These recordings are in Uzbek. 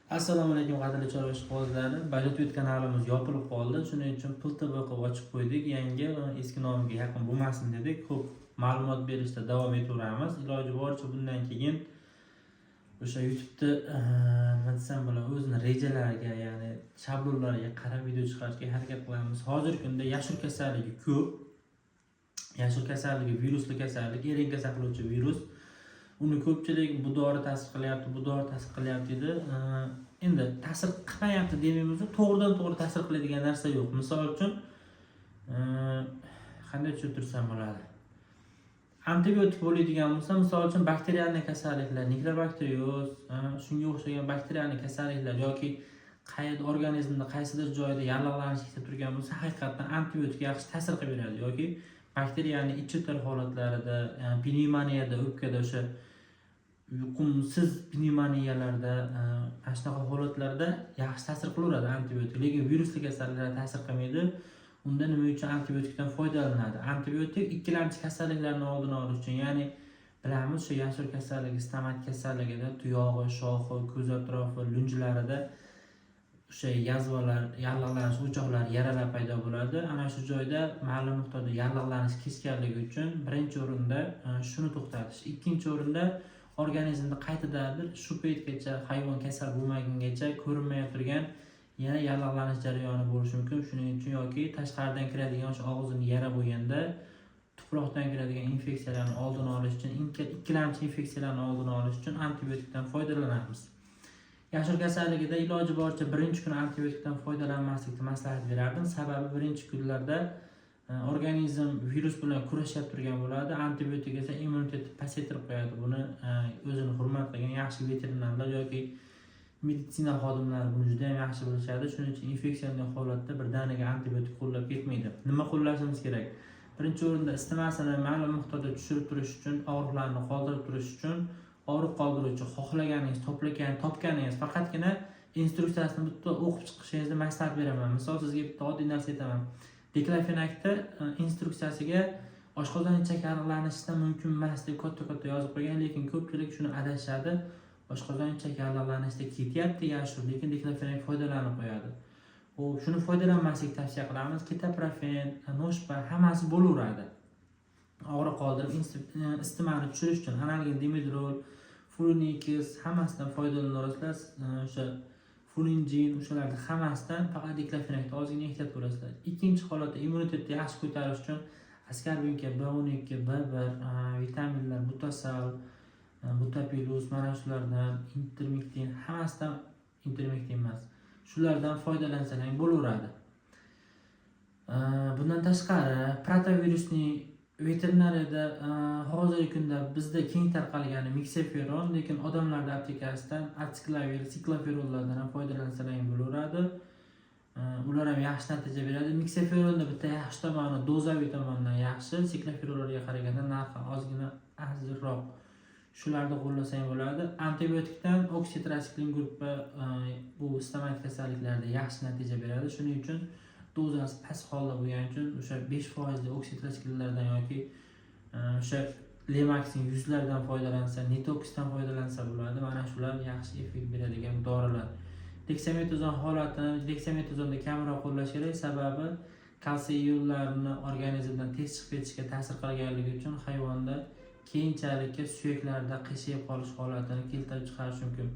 Assalomu alaykum qadrli chorvash qog'ozlari. Bajo'tvet kanalimiz yopilib qoldi. Shuning uchun PLTB qilib ochib qo'ydik. Yangi eski nomiga yaqin bo'lmasin dedik. Ko'p ma'lumot berishda davom etaveramiz. Iloji boricha bundan keyin o'sha YouTube'da nima desam bo'ladi, o'zining rejalariga, ya'ni shablonlariga qarab video chiqarishga harakat qilamiz. Hozirgi kunda yashil kasalligi ko'p. Yashil kasalligi virusli kasallik, RNK saqlovchi virus. Uni ko'pchilik bu dori ta'sir qilyapti, bu dori ta'sir qilyapti dedi. Endi ta'sir qilmayapti demaymiz, to'g'ridan-to'g'ri ta'sir qiladigan narsa yo'q. Misol uchun qanday tushuntirsam bo'ladi? Antibiotik bo'ladigan bo'lsa, misol uchun bakterial kasalliklar, mikrobakterioz, shunga o'xshagan bakterial kasalliklar yoki qaysi organizmda qaysidir joyida yallig'lanish ketib turgan bo'lsa, haqiqatan antibiotik yaxshi ta'sir qilib beradi yoki bakteriyaning ichki holatlarida, pnevmoniyada, o'pkada o'sha yuqumsiz pnevmoniyalarda, ana shunaqa holatlarda yaxshi ta'sir qilaveradi antibiotik. Lekin virusli kasalliklar ta'sir qilmaydi. Unda nima uchun antibiotikdan foydalanadi? Antibiotik ikkilamchi kasalliklarning oldini olish uchun, ya'ni bilamiz, shu yashil kasalligi, stomat kasalligida tuyog'i, shoxi, ko'z atrofi, lunjlarida o'sha yazvalar, yallig'lanish o'choqlari, yaralar paydo bo'ladi. Ana shu joyda ma'lum miqdorda yallig'lanish kesganligi uchun birinchi o'rinda shuni to'xtatish. Ikkinchi o'rinda organizmda qaytadan shu paytgacha hayvon kasal bo'lmagungacha ko'rinmay turgan yana yallig'lanish jarayoni bo'lishi mumkin. Shuning uchun yoki tashqaridan kiradigan o'sha og'zini yara bo'lganda tuproqdan kiradigan infeksiyalarni oldini olish uchun, ikkilamchi infeksiyalarni oldini olish uchun antibiotikdan foydalanamiz. Yashil kasalligida iloji boricha birinchi kun antibiotikdan foydalanmaslikni maslahat berardim. Sababi birinchi kunlarda organizm virus bilan kurashib turgan bo'ladi. Antibiotik esa immunitetni pasaytirib qo'yadi. Buni o'zini hurmat qilgan yaxshi veterinarlar yoki meditsina xodimlari buni juda ham yaxshi bilishadi. Shuning uchun infeksion holatda birdaniga antibiotik qo'llab ketmaydi. Nima qo'llashimiz kerak? Birinchi o'rinda istimasini ma'lum miqdorda tushirib turish uchun, og'riqlarni qoldirib turish uchun og'riq qoldiruvchi xohlaganingiz, topganingiz faqatgina instruksiyasini bitta o'qib chiqishingizni maslahat beraman. Misol sizga bitta oddiy narsa aytaman. Diklofenakda instruksiyasiga oshqozon ichak yallig'lanishidan mumkin emas deb katta yozib qo'ygan, lekin ko'pchilik shuni adashadi. Oshqozon ichak yallig'lanishda ketyapti yashil, lekin diklofenak foydalanib qo'yadi. Shuni foydalanmaslik tavsiya qilamiz. Ketoprofen, noshpa hammasi bo'laveradi. Og'riq qoldirib isitmani tushirish uchun analgin, dimidrol, flunikis hammasidan foydalanaverasizlar. O'sha fulingin, o'shalarning hammasidan faqat diklofenakda ozgina ehtiyot bo'lasizlar. Ikkinchi holatda immunitetni yaxshi ko'tarish uchun askarbinka, B12, B1, vitaminlar, butasal, butapilus, mana shulardan, intermektin, hammasidan intermektin emas. Shulardan foydalansangiz bo'laveradi. Bundan tashqari, protavirusning veterinariyada hozirgi kunda bizda keng tarqalgani mikseferon, lekin odamlarda aptekasidan atsiklavir, siklaferollardan ham foydalansangiz bo'laveradi. Ular ham yaxshi natija beradi. Mikseferonda bitta yaxshi tomoni dozaviy tomondan yaxshi, siklaferollarga qaraganda narxi ozgina arzonroq. Shularni qo'llasang bo'ladi. Antibiotikdan oksitratsiklin guruhi bu stomat kasalliklarida yaxshi natija beradi. Shuning uchun dozasi past holda bo'lgani uchun o'sha 5% li oksitrasiklinlardan yoki o'sha Lemaxning 100 lardan foydalansa, Nitoxdan foydalansa bo'ladi. Mana shular yaxshi effekt beradigan dorilar. Dexametazon holatini dexametazonda kamroq qo'llash kerak, sababi kalsiy ionlarini organizmdan tez chiqib ketishga ta'sir qilganligi uchun hayvonda keyinchalik suyaklarda qiyshayib qolish holatini keltirib chiqarish mumkin.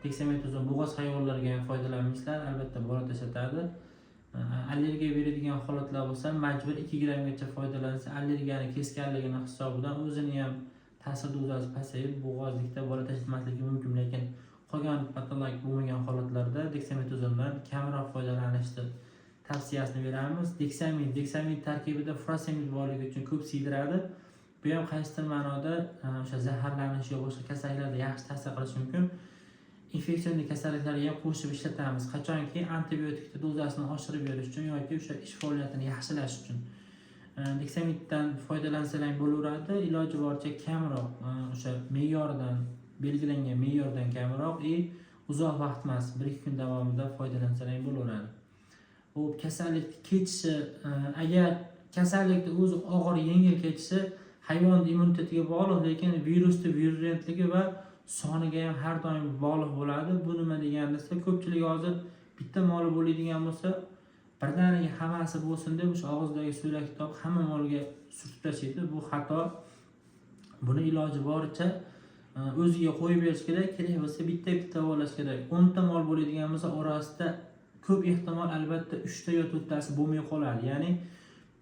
Dexametazon bo'g'oz hayvonlarga ham foydalanishlar, albatta bola tashlatadi. Allergiya beradigan holatlar bo'lsa, majbur 2 grammgacha foydalansa, allergiyani kesganligini hisobidan o'zini ham ta'sir dozasi pasayib, bo'g'ozlikda bola tashlatmasligi mumkin, lekin qolgan patologik bo'lmagan holatlarda dexametazondan kamroq foydalanishni tavsiyasini beramiz. Deksamin tarkibida furosemid borligi uchun ko'p siydiradi. Bu ham qaysidir ma'noda o'sha zaharlanish yo boshqa kasalliklarda yaxshi ta'sir qilishi mumkin. Infeksion kasalliklarga ham qo'shib ishlatamiz. Qachonki antibiotikni dozasini oshirib berish uchun yoki o'sha ish faoliyatini yaxshilash uchun. Deksamiddan foydalansalar bo'laveradi. Iloji boricha kamroq, o'sha me'yordan belgilangan me'yordan kamroq uzoq vaqt emas, 1-2 kun davomida foydalansalar bo'laveradi. Bu kasallik kechishi, agar kasallikni o'zi og'ir yengil kechishi hayvon immunitetiga bog'liq, lekin virusning virulentligi va soniga ham har doim bog'liq bo'ladi. Bu nima degani desa, ko'pchilik hozir bitta moli bo'ladigan bo'lsa, birdaniga hammasi bo'lsin deb o'sha og'izdagi so'lakni topib hamma molga surtib tashlaydi. Bu xato. Buni iloji boricha o'ziga qo'yib berish kerak. Kerak bo'lsa bitta bog'lash kerak. 10 ta mol bo'ladigan bo'lsa, orasida ko'p ehtimol albatta 3 ta yo 4 tasi bo'lmay qoladi. Ya'ni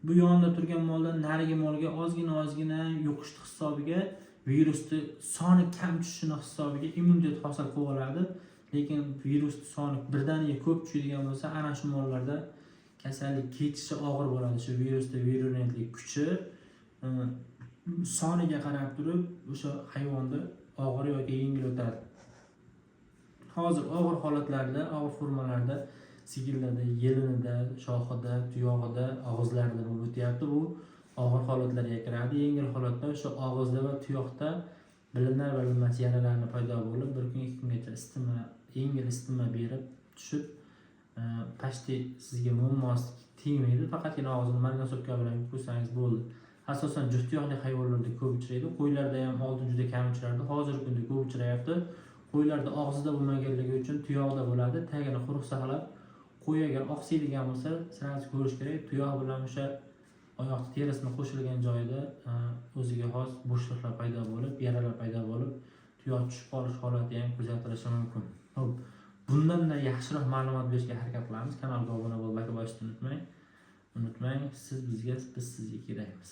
bu yonda turgan moldan narigi molga ozgina yo'qishlik hisobiga virusni soni kam tushishini hisobiga immunitet hosil qilib oladi. Lekin virusni soni birdaniga ko'p tushadigan bo'lsa, ana shu mollarda kasallik ketishi og'ir bo'ladi. Shu virusda virulentlik kuchi soniga qarab turib o'sha hayvonda og'ir yoki yengil o'tadi. Hozir og'ir holatlarda, og'ir formalarda sigirlarda, yelinida, shoxida, tuyog'ida, og'izlarida bo'lib o'tyapti. Bu og'ir holatlarga kiradi. Yengil holatda o'sha og'izda va tuyoqda bilinar-bilinmas yaralarni paydo bo'lib, bir kun 2 kungacha yengil isitma berib tushib, pashti sizga muammosi tegmaydi. Faqatgina og'zini margansovka bilan qo'ysangiz bo'ldi. Asosan juft tuyoqli hayvonlarda ko'p uchraydi. Qo'ylarda ham oldin juda kam uchrardi. Hozirgi kunda ko'p uchrayapti. Qo'ylarda og'zida bo'lmaganligi uchun tuyog'da bo'ladi. Tagini quruq saqlab, qo'y agar oqsiydigan bo'lsa, sirasi ko'rish kerak. Tuyoq bilan o'sha oyoq terisini qo'shilgan joyida o'ziga xos bo'shliqlar paydo bo'lib, yaralar paydo bo'lib, tuyoq tushib qolish holati ham kuzatilishi mumkin. Xo'p, bundan-da yaxshiroq ma'lumot berishga harakat qilamiz. Kanalga obuna bo'lib, like bosishni unutmang. Siz bizga, biz sizga kerakmiz.